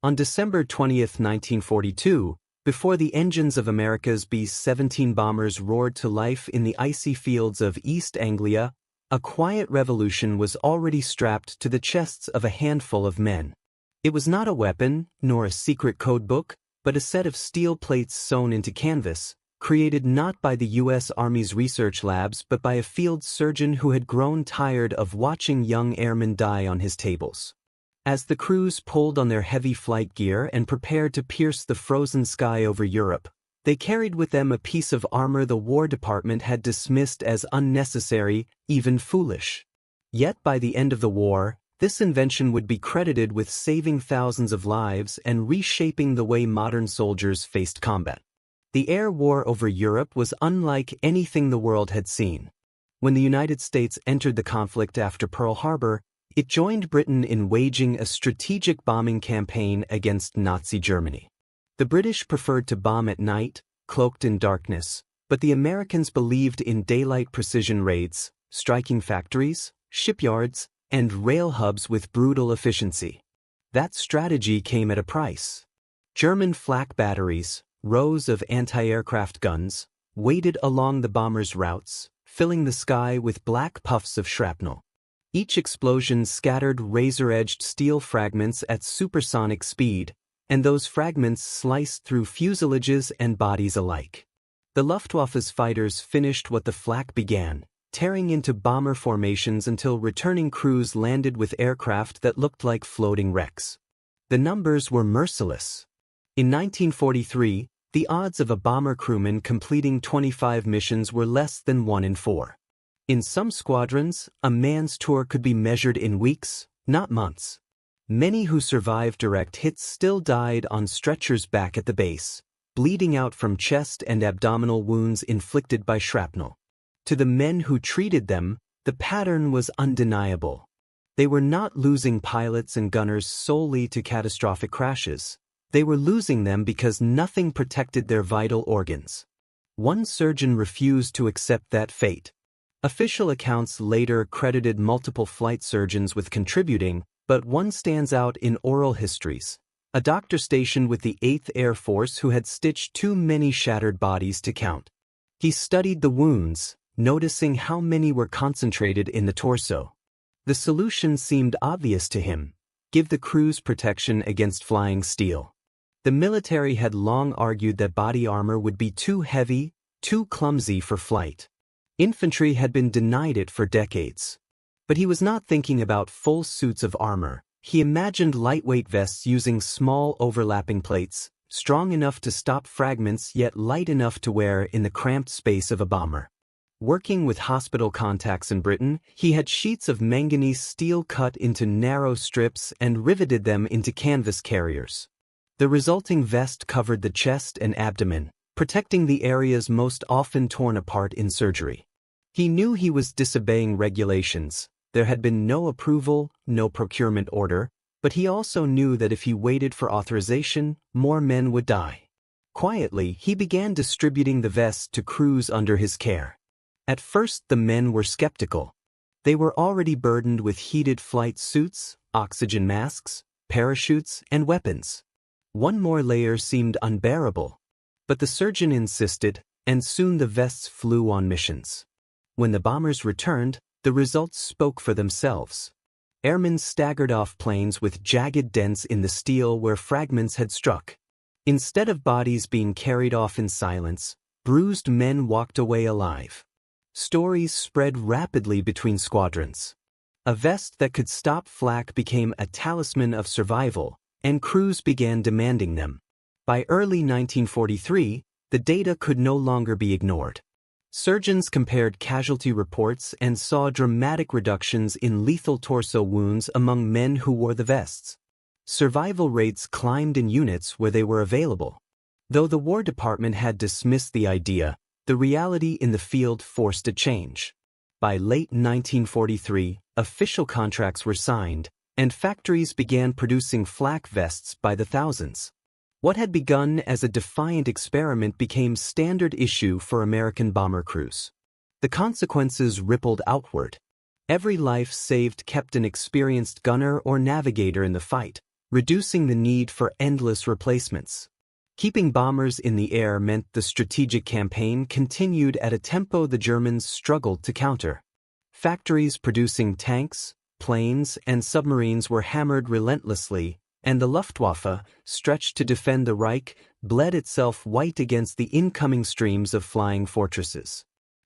On December 20, 1942, before the engines of America's B-17 bombers roared to life in the icy fields of East Anglia, a quiet revolution was already strapped to the chests of a handful of men. It was not a weapon, nor a secret codebook, but a set of steel plates sewn into canvas, created not by the U.S. Army's research labs but by a field surgeon who had grown tired of watching young airmen die on his tables. As the crews pulled on their heavy flight gear and prepared to pierce the frozen sky over Europe, they carried with them a piece of armor the War Department had dismissed as unnecessary, even foolish. Yet by the end of the war, this invention would be credited with saving thousands of lives and reshaping the way modern soldiers faced combat. The air war over Europe was unlike anything the world had seen. When the United States entered the conflict after Pearl Harbor, it joined Britain in waging a strategic bombing campaign against Nazi Germany. The British preferred to bomb at night, cloaked in darkness, but the Americans believed in daylight precision raids, striking factories, shipyards, and rail hubs with brutal efficiency. That strategy came at a price. German flak batteries, rows of anti-aircraft guns, waited along the bombers' routes, filling the sky with black puffs of shrapnel. Each explosion scattered razor-edged steel fragments at supersonic speed, and those fragments sliced through fuselages and bodies alike. The Luftwaffe's fighters finished what the flak began, tearing into bomber formations until returning crews landed with aircraft that looked like floating wrecks. The numbers were merciless. In 1943, the odds of a bomber crewman completing 25 missions were less than 1 in 4. In some squadrons, a man's tour could be measured in weeks, not months. Many who survived direct hits still died on stretchers back at the base, bleeding out from chest and abdominal wounds inflicted by shrapnel. To the men who treated them, the pattern was undeniable. They were not losing pilots and gunners solely to catastrophic crashes. They were losing them because nothing protected their vital organs. One surgeon refused to accept that fate. Official accounts later credited multiple flight surgeons with contributing, but one stands out in oral histories. A doctor stationed with the 8th Air Force who had stitched too many shattered bodies to count. He studied the wounds, noticing how many were concentrated in the torso. The solution seemed obvious to him: give the crews protection against flying steel. The military had long argued that body armor would be too heavy, too clumsy for flight. Infantry had been denied it for decades. But he was not thinking about full suits of armor. He imagined lightweight vests using small overlapping plates, strong enough to stop fragments yet light enough to wear in the cramped space of a bomber. Working with hospital contacts in Britain, he had sheets of manganese steel cut into narrow strips and riveted them into canvas carriers. The resulting vest covered the chest and abdomen, protecting the areas most often torn apart in surgery. He knew he was disobeying regulations. There had been no approval, no procurement order, but he also knew that if he waited for authorization, more men would die. Quietly, he began distributing the vests to crews under his care. At first, the men were skeptical. They were already burdened with heated flight suits, oxygen masks, parachutes, and weapons. One more layer seemed unbearable. But the surgeon insisted, and soon the vests flew on missions. When the bombers returned, the results spoke for themselves. Airmen staggered off planes with jagged dents in the steel where fragments had struck. Instead of bodies being carried off in silence, bruised men walked away alive. Stories spread rapidly between squadrons. A vest that could stop flak became a talisman of survival, and crews began demanding them. By early 1943, the data could no longer be ignored. Surgeons compared casualty reports and saw dramatic reductions in lethal torso wounds among men who wore the vests. Survival rates climbed in units where they were available. Though the War Department had dismissed the idea, the reality in the field forced a change. By late 1943, official contracts were signed, and factories began producing flak vests by the thousands. What had begun as a defiant experiment became standard issue for American bomber crews. The consequences rippled outward. Every life saved kept an experienced gunner or navigator in the fight, reducing the need for endless replacements. Keeping bombers in the air meant the strategic campaign continued at a tempo the Germans struggled to counter. Factories producing tanks, planes, and submarines were hammered relentlessly, and the Luftwaffe, stretched to defend the Reich, bled itself white against the incoming streams of flying fortresses.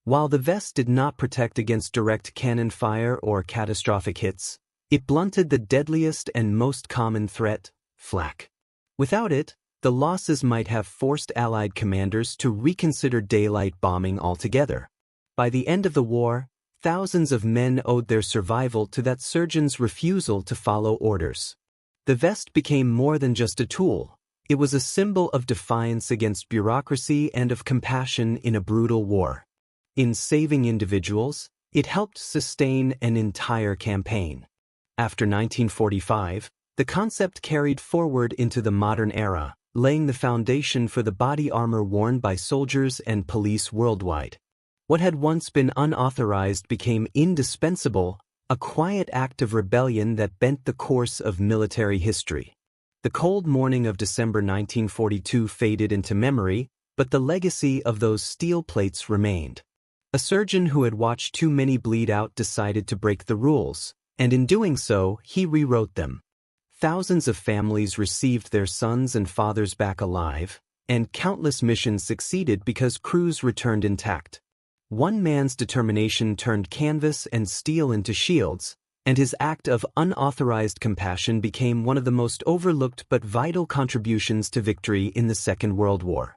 While the vest did not protect against direct cannon fire or catastrophic hits, it blunted the deadliest and most common threat, flak. Without it, the losses might have forced Allied commanders to reconsider daylight bombing altogether. By the end of the war, thousands of men owed their survival to that surgeon's refusal to follow orders. The vest became more than just a tool. It was a symbol of defiance against bureaucracy and of compassion in a brutal war. In saving individuals, it helped sustain an entire campaign. After 1945, the concept carried forward into the modern era, laying the foundation for the body armor worn by soldiers and police worldwide. What had once been unauthorized became indispensable, a quiet act of rebellion that bent the course of military history. The cold morning of December 1942 faded into memory, but the legacy of those steel plates remained. A surgeon who had watched too many bleed out decided to break the rules, and in doing so, he rewrote them. Thousands of families received their sons and fathers back alive, and countless missions succeeded because crews returned intact. One man's determination turned canvas and steel into shields, and his act of unauthorized compassion became one of the most overlooked but vital contributions to victory in the Second World War.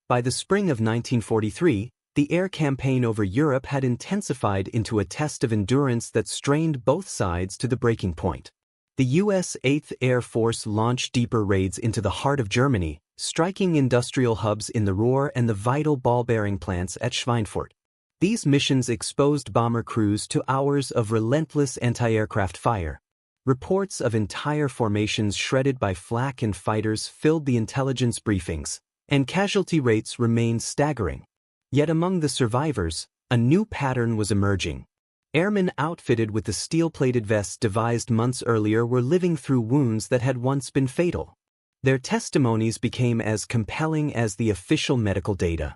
By the spring of 1943, the air campaign over Europe had intensified into a test of endurance that strained both sides to the breaking point. The U.S. 8th Air Force launched deeper raids into the heart of Germany, striking industrial hubs in the Ruhr and the vital ball-bearing plants at Schweinfurt. These missions exposed bomber crews to hours of relentless anti-aircraft fire. Reports of entire formations shredded by flak and fighters filled the intelligence briefings, and casualty rates remained staggering. Yet among the survivors, a new pattern was emerging. Airmen outfitted with the steel-plated vests devised months earlier were living through wounds that had once been fatal. Their testimonies became as compelling as the official medical data.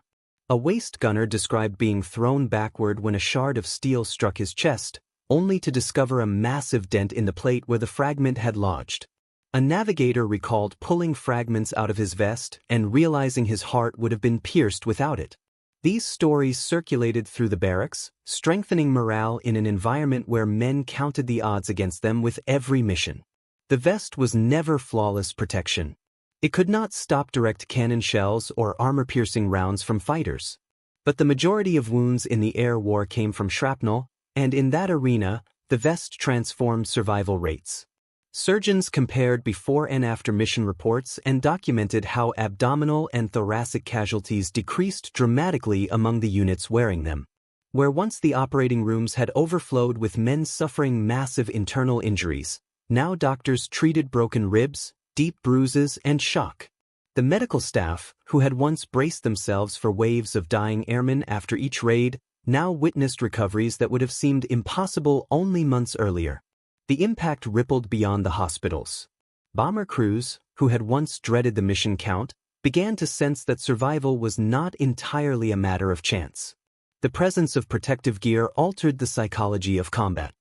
A waist gunner described being thrown backward when a shard of steel struck his chest, only to discover a massive dent in the plate where the fragment had lodged. A navigator recalled pulling fragments out of his vest and realizing his heart would have been pierced without it. These stories circulated through the barracks, strengthening morale in an environment where men counted the odds against them with every mission. The vest was never flawless protection. It could not stop direct cannon shells or armor-piercing rounds from fighters. But the majority of wounds in the air war came from shrapnel, and in that arena, the vest transformed survival rates. Surgeons compared before and after mission reports and documented how abdominal and thoracic casualties decreased dramatically among the units wearing them. Where once the operating rooms had overflowed with men suffering massive internal injuries, now doctors treated broken ribs, deep bruises, and shock. The medical staff, who had once braced themselves for waves of dying airmen after each raid, now witnessed recoveries that would have seemed impossible only months earlier. The impact rippled beyond the hospitals. Bomber crews, who had once dreaded the mission count, began to sense that survival was not entirely a matter of chance. The presence of protective gear altered the psychology of combat.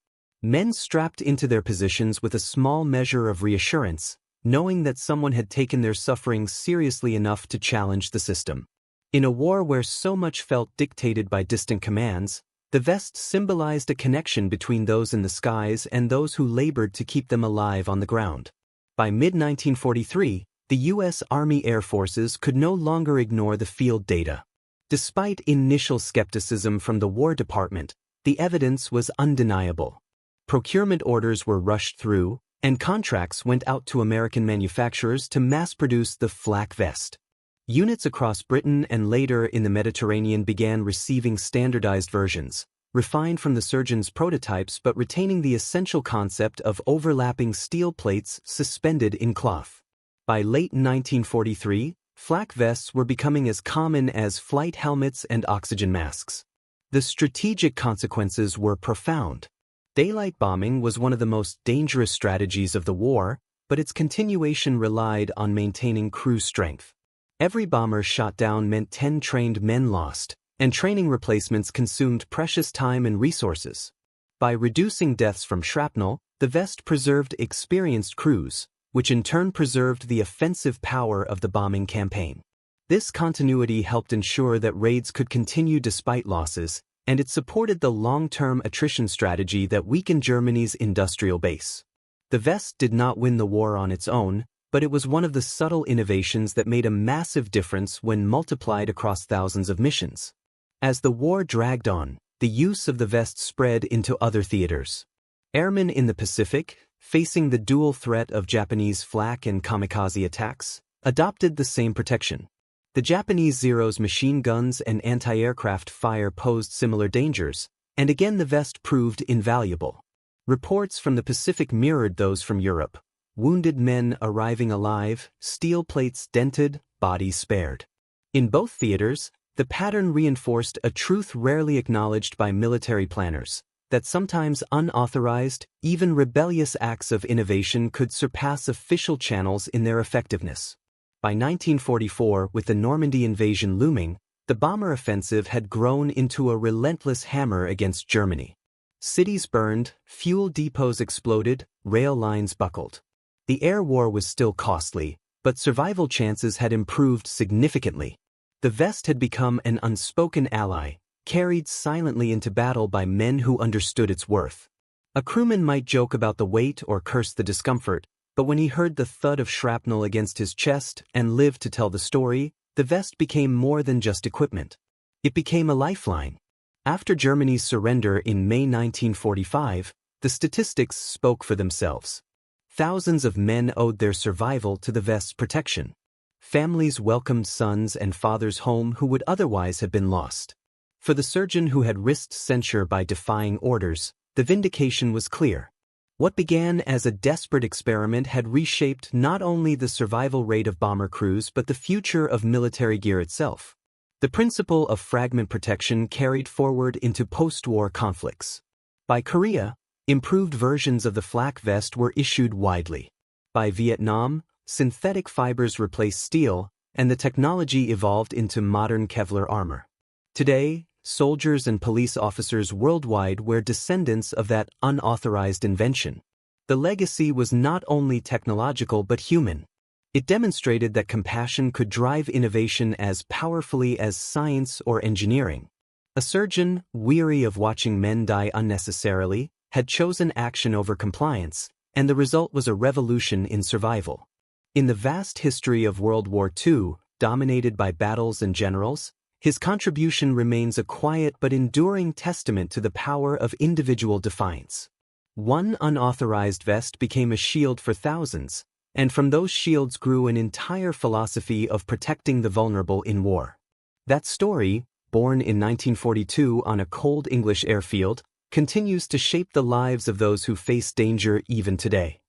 Men strapped into their positions with a small measure of reassurance, knowing that someone had taken their suffering seriously enough to challenge the system. In a war where so much felt dictated by distant commands, the vest symbolized a connection between those in the skies and those who labored to keep them alive on the ground. By mid-1943, the U.S. Army Air Forces could no longer ignore the field data. Despite initial skepticism from the War Department, the evidence was undeniable. Procurement orders were rushed through, and contracts went out to American manufacturers to mass-produce the flak vest. Units across Britain and later in the Mediterranean began receiving standardized versions, refined from the surgeon's prototypes but retaining the essential concept of overlapping steel plates suspended in cloth. By late 1943, flak vests were becoming as common as flight helmets and oxygen masks. The strategic consequences were profound. Daylight bombing was one of the most dangerous strategies of the war, but its continuation relied on maintaining crew strength. Every bomber shot down meant 10 trained men lost, and training replacements consumed precious time and resources. By reducing deaths from shrapnel, the vest preserved experienced crews, which in turn preserved the offensive power of the bombing campaign. This continuity helped ensure that raids could continue despite losses, and it supported the long-term attrition strategy that weakened Germany's industrial base. The vest did not win the war on its own, but it was one of the subtle innovations that made a massive difference when multiplied across thousands of missions. As the war dragged on, the use of the vest spread into other theaters. Airmen in the Pacific, facing the dual threat of Japanese flak and kamikaze attacks, adopted the same protection. The Japanese Zero's machine guns and anti-aircraft fire posed similar dangers, and again the vest proved invaluable. Reports from the Pacific mirrored those from Europe. Wounded men arriving alive, steel plates dented, bodies spared. In both theaters, the pattern reinforced a truth rarely acknowledged by military planners, that sometimes unauthorized, even rebellious acts of innovation could surpass official channels in their effectiveness. By 1944, with the Normandy invasion looming, the bomber offensive had grown into a relentless hammer against Germany. Cities burned, fuel depots exploded, rail lines buckled. The air war was still costly, but survival chances had improved significantly. The vest had become an unspoken ally, carried silently into battle by men who understood its worth. A crewman might joke about the weight or curse the discomfort, but when he heard the thud of shrapnel against his chest and lived to tell the story, the vest became more than just equipment. It became a lifeline. After Germany's surrender in May 1945, the statistics spoke for themselves. Thousands of men owed their survival to the vest's protection. Families welcomed sons and fathers home who would otherwise have been lost. For the surgeon who had risked censure by defying orders, the vindication was clear. What began as a desperate experiment had reshaped not only the survival rate of bomber crews but the future of military gear itself. The principle of fragment protection carried forward into post-war conflicts. By Korea, improved versions of the flak vest were issued widely. By Vietnam, synthetic fibers replaced steel, and the technology evolved into modern Kevlar armor. Today, soldiers and police officers worldwide were descendants of that unauthorized invention. The legacy was not only technological but human. It demonstrated that compassion could drive innovation as powerfully as science or engineering. A surgeon, weary of watching men die unnecessarily, had chosen action over compliance, and the result was a revolution in survival. In the vast history of World War II, dominated by battles and generals, his contribution remains a quiet but enduring testament to the power of individual defiance. One unauthorized vest became a shield for thousands, and from those shields grew an entire philosophy of protecting the vulnerable in war. That story, born in 1942 on a cold English airfield, continues to shape the lives of those who face danger even today.